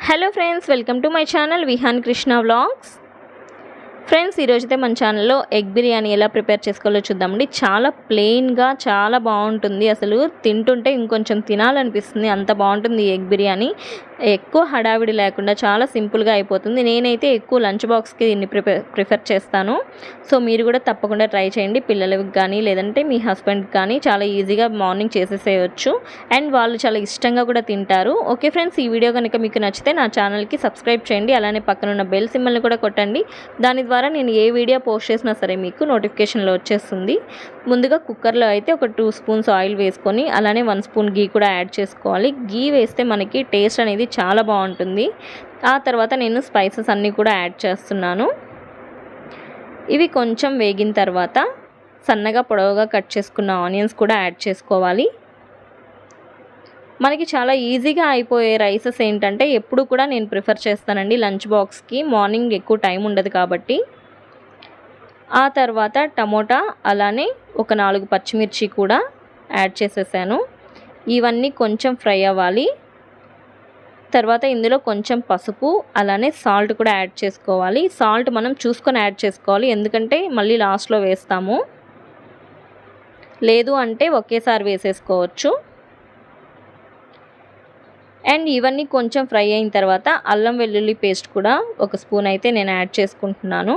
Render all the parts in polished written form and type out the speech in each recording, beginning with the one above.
Hello friends, welcome to my channel Vihaan Krishna vlogs. Friends, ఈరోజైతే మన ఛానల్లో ఎగ్ బిర్యానీ ఎలా ప్రిపేర్ చేసుకోవాలో చూద్దామండి. చాలా ప్లెయిన్గా చాలా బాగుంటుంది. అసలు తింటుంటే ఇంకొంచెం తినాలనిపిస్తుంది, అంత బాగుంటుంది ఎగ్ బిర్యానీ. ఎక్కువ హడావిడి లేకుండా చాలా సింపుల్గా అయిపోతుంది. నేనైతే ఎక్కువ లంచ్ బాక్స్కి దీన్ని ప్రిఫర్ చేస్తాను. సో మీరు కూడా తప్పకుండా ట్రై చేయండి. పిల్లలకి కానీ లేదంటే మీ హస్బెండ్కి కానీ చాలా ఈజీగా మార్నింగ్ చేసేసేయచ్చు అండ్ వాళ్ళు చాలా ఇష్టంగా కూడా తింటారు. ఓకే ఫ్రెండ్స్, ఈ వీడియో కనుక మీకు నచ్చితే నా ఛానల్కి సబ్స్క్రైబ్ చేయండి. అలానే పక్కన ఉన్న బెల్ సింబల్ని కూడా కొట్టండి. దాని ద్వారా నేను ఏ వీడియో పోస్ట్ చేసినా సరే మీకు నోటిఫికేషన్లో వచ్చేస్తుంది. ముందుగా కుక్కర్లో అయితే ఒక 2 స్పూన్స్ ఆయిల్ వేసుకొని అలానే 1 స్పూన్ గీ కూడా యాడ్ చేసుకోవాలి. గీ వేస్తే మనకి టేస్ట్ అనేది చాలా బాగుంటుంది. ఆ తర్వాత నేను స్పైసెస్ అన్నీ కూడా యాడ్ చేస్తున్నాను. ఇవి కొంచెం వేగిన తర్వాత సన్నగా పొడవుగా కట్ చేసుకున్న ఆనియన్స్ కూడా యాడ్ చేసుకోవాలి. మనకి చాలా ఈజీగా అయిపోయే రైసెస్ ఏంటంటే ఎప్పుడు కూడా నేను ప్రిఫర్ చేస్తానండి లంచ్ బాక్స్కి. మార్నింగ్ ఎక్కువ టైం ఉండదు కాబట్టి. ఆ తర్వాత టమోటా అలానే ఒక 4 పచ్చిమిర్చి కూడా యాడ్ చేసేసాను. ఇవన్నీ కొంచెం ఫ్రై అవ్వాలి. తర్వాత ఇందులో కొంచెం పసుపు అలానే సాల్ట్ కూడా యాడ్ చేసుకోవాలి. సాల్ట్ మనం చూసుకొని యాడ్ చేసుకోవాలి, ఎందుకంటే మళ్ళీ లాస్ట్లో వేస్తాము. లేదు అంటే ఒకేసారి వేసేసుకోవచ్చు. అండ్ ఇవన్నీ కొంచెం ఫ్రై అయిన తర్వాత అల్లం వెల్లుల్లి పేస్ట్ కూడా 1 స్పూన్ అయితే నేను యాడ్ చేసుకుంటున్నాను.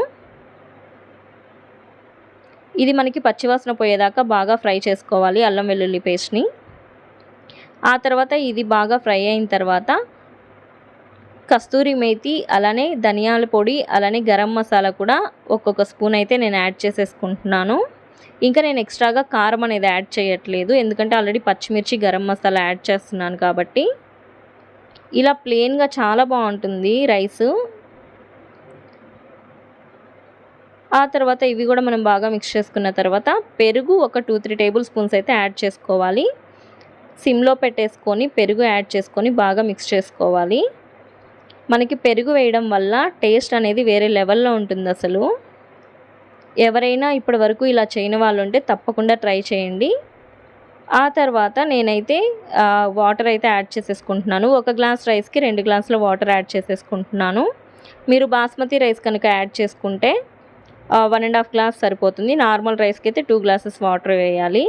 ఇది మనకి పచ్చివాసన పోయేదాకా బాగా ఫ్రై చేసుకోవాలి అల్లం వెల్లుల్లి పేస్ట్ని. ఆ తర్వాత ఇది బాగా ఫ్రై అయిన తర్వాత కస్తూరి మేతి అలానే ధనియాల పొడి అలానే గరం మసాలా కూడా 1 స్పూన్ అయితే నేను యాడ్ చేసేసుకుంటున్నాను. ఇంకా నేను ఎక్స్ట్రాగా కారం అనేది యాడ్ చేయట్లేదు, ఎందుకంటే ఆల్రెడీ పచ్చిమిర్చి గరం మసాలా యాడ్ చేస్తున్నాను కాబట్టి. ఇలా ప్లెయిన్గా చాలా బాగుంటుంది రైసు. ఆ తర్వాత ఇవి కూడా మనం బాగా మిక్స్ చేసుకున్న తర్వాత పెరుగు ఒక 2-3 టేబుల్ స్పూన్స్ అయితే యాడ్ చేసుకోవాలి. సిమ్లో పెట్టేసుకొని పెరుగు యాడ్ చేసుకొని బాగా మిక్స్ చేసుకోవాలి. మనకి పెరుగు వేయడం వల్ల టేస్ట్ అనేది వేరే లెవెల్లో ఉంటుంది. అసలు ఎవరైనా ఇప్పటి వరకు ఇలా చేయని వాళ్ళు ఉంటే తప్పకుండా ట్రై చేయండి. ఆ తర్వాత నేనైతే వాటర్ అయితే యాడ్ చేసేసుకుంటున్నాను. 1 గ్లాస్ రైస్కి 2 గ్లాసుల వాటర్ యాడ్ చేసేసుకుంటున్నాను. మీరు బాస్మతి రైస్ కనుక యాడ్ చేసుకుంటే 1.5 గ్లాస్ సరిపోతుంది. నార్మల్ రైస్కి అయితే 2 గ్లాసెస్ వాటర్ వేయాలి.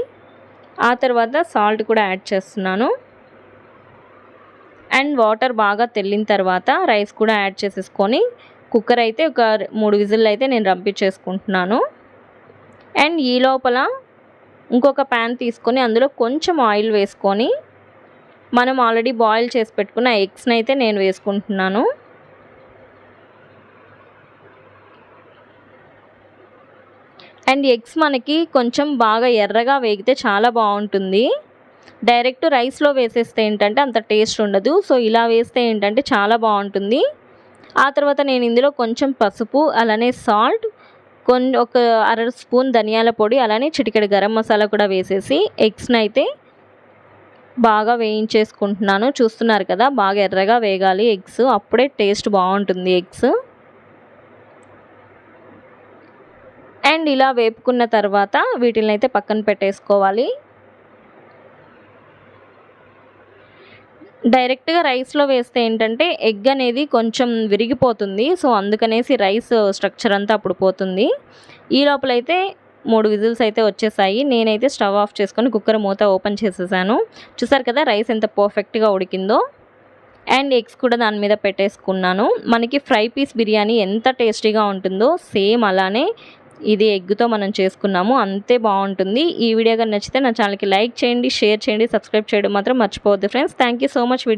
ఆ తర్వాత సాల్ట్ కూడా యాడ్ చేస్తున్నాను. అండ్ వాటర్ బాగా తెల్లిన తర్వాత రైస్ కూడా యాడ్ చేసేసుకొని కుక్కర్ అయితే ఒక 3 విజిల్ అయితే నేను రంపించేసుకుంటున్నాను. అండ్ ఈ లోపల ఇంకొక ప్యాన్ తీసుకొని అందులో కొంచెం ఆయిల్ వేసుకొని మనం ఆల్రెడీ బాయిల్ చేసి పెట్టుకున్న ఎగ్స్ని అయితే నేను వేసుకుంటున్నాను. అండ్ ఎగ్స్ మనకి కొంచెం బాగా ఎర్రగా వేగితే చాలా బాగుంటుంది. డైరెక్ట్ రైస్లో వేసేస్తే ఏంటంటే అంత టేస్ట్ ఉండదు. సో ఇలా వేస్తే ఏంటంటే చాలా బాగుంటుంది. ఆ తర్వాత నేను ఇందులో కొంచెం పసుపు అలానే సాల్ట్ ఒక 1/2 స్పూన్ ధనియాల పొడి అలానే చిటికెడు గరం మసాలా కూడా వేసేసి ఎగ్స్ని అయితే బాగా వేయించేసుకుంటున్నాను. చూస్తున్నారు కదా, బాగా ఎర్రగా వేగాలి ఎగ్స్, అప్పుడే టేస్ట్ బాగుంటుంది ఎగ్స్. అండ్ ఇలా వేపుకున్న తర్వాత వీటిని అయితే పక్కన పెట్టేసుకోవాలి. డైరెక్ట్గా రైస్లో వేస్తే ఏంటంటే ఎగ్ అనేది కొంచెం విరిగిపోతుంది. సో అందుకనేసి రైస్ స్ట్రక్చర్ అంతా అప్పుడు పోతుంది. ఈ లోపలైతే 3 విజిల్స్ అయితే వచ్చేసాయి. నేనైతే స్టవ్ ఆఫ్ చేసుకొని కుక్కర్ మూత ఓపెన్ చేసేసాను. చూసారు కదా రైస్ ఎంత పర్ఫెక్ట్గా ఉడికిందో. అండ్ ఎగ్స్ కూడా దాని మీద పెట్టేసుకున్నాను. మనకి ఫ్రై పీస్ బిర్యానీ ఎంత టేస్టీగా ఉంటుందో సేమ్ అలానే ఇది ఎగ్తో మనం చేసుకున్నాము, అంతే బాగుంటుంది. ఈ వీడియో కానీ నచ్చితే నా ఛానల్కి లైక్ చేయండి, షేర్ చేయండి, సబ్స్క్రైబ్ చేయడం మాత్రం మర్చిపోవద్దు friends. Thank you so much.